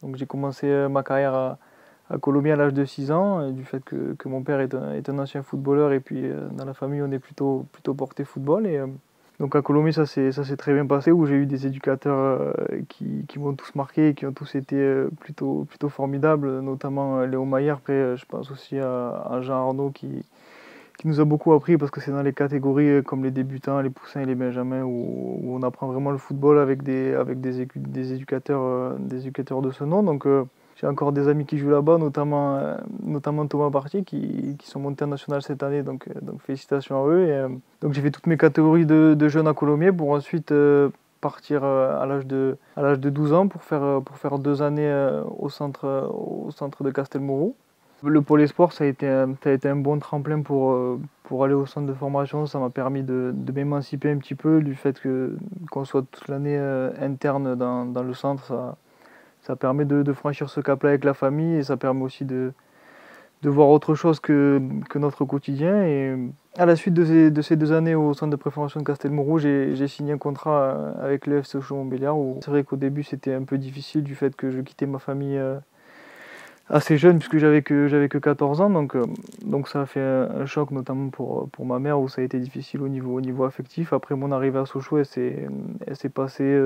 Donc j'ai commencé ma carrière à Colomiers à l'âge de 6 ans, du fait que mon père est un ancien footballeur et puis dans la famille on est plutôt porté football. Donc à Colomiers ça s'est très bien passé, où j'ai eu des éducateurs qui m'ont tous marqué et qui ont tous été plutôt formidables, notamment Léo Maillard. Après je pense aussi à Jean Arnaud qui nous a beaucoup appris, parce que c'est dans les catégories comme les débutants, les poussins et les benjamins où on apprend vraiment le football avec des éducateurs de ce nom. Donc j'ai encore des amis qui jouent là-bas, notamment Thomas Partier qui sont montés en national cette année, donc félicitations à eux. Donc j'ai fait toutes mes catégories de jeunes à Colomiers pour ensuite partir à l'âge de 12 ans pour faire 2 années au centre de Castelmourou. Le pôle espoir, ça a été un bon tremplin pour aller au centre de formation. Ça m'a permis de m'émanciper un petit peu du fait qu'on soit toute l'année interne dans le centre. Ça permet de franchir ce cap-là avec la famille, et ça permet aussi de voir autre chose que notre quotidien. Et à la suite de ces 2 années au centre de préformation de Castelmourou, j'ai signé un contrat avec le FC Chaumont-Béliard. C'est vrai qu'au début c'était un peu difficile du fait que je quittais ma famille assez jeune, puisque j'avais que 14 ans, donc ça a fait un choc, notamment pour ma mère, où ça a été difficile au niveau affectif. Après mon arrivée à Sochaux, elle s'est passée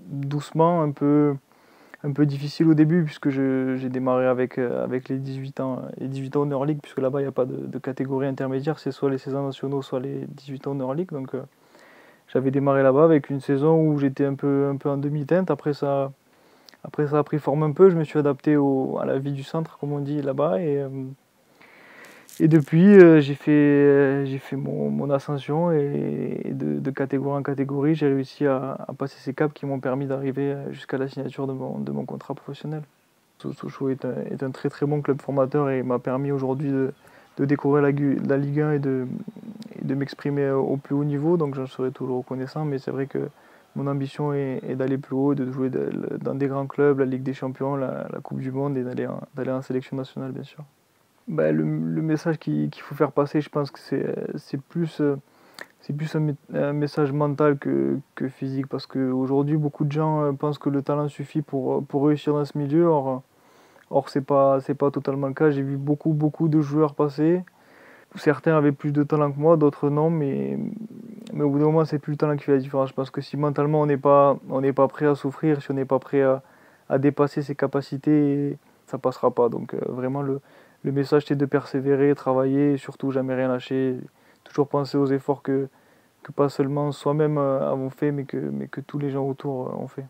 doucement, un peu difficile au début, puisque j'ai démarré avec les 18 ans, en Euroligue, puisque là-bas il n'y a pas de catégorie intermédiaire, c'est soit les 16 ans nationaux, soit les 18 ans en Euroligue. Donc j'avais démarré là-bas avec une saison où j'étais un peu en demi-teinte. Après ça a pris forme un peu, je me suis adapté à la vie du centre, comme on dit là-bas. Et depuis, j'ai fait mon ascension, et de catégorie en catégorie, j'ai réussi à passer ces caps qui m'ont permis d'arriver jusqu'à la signature de mon contrat professionnel. Sochaux est un très très bon club formateur, et m'a permis aujourd'hui de découvrir la Ligue 1 et de m'exprimer au plus haut niveau, donc j'en serai toujours reconnaissant. Mais c'est vrai que mon ambition est d'aller plus haut, de jouer dans des grands clubs, la Ligue des Champions, la Coupe du Monde, et d'aller en sélection nationale, bien sûr. Ben, le message qu'il faut faire passer, je pense que c'est plus un message mental que physique, parce qu'aujourd'hui beaucoup de gens pensent que le talent suffit pour réussir dans ce milieu. Or c'est pas totalement le cas. J'ai vu beaucoup de joueurs passer. Certains avaient plus de talent que moi, d'autres non, mais au bout d'un moment, c'est plus le talent qui fait la différence. Je pense que si mentalement on n'est pas prêt à souffrir, si on n'est pas prêt à dépasser ses capacités, ça passera pas. Donc vraiment, le message, c'est de persévérer, travailler, et surtout jamais rien lâcher. Toujours penser aux efforts que pas seulement soi-même avons fait, mais que tous les gens autour ont fait.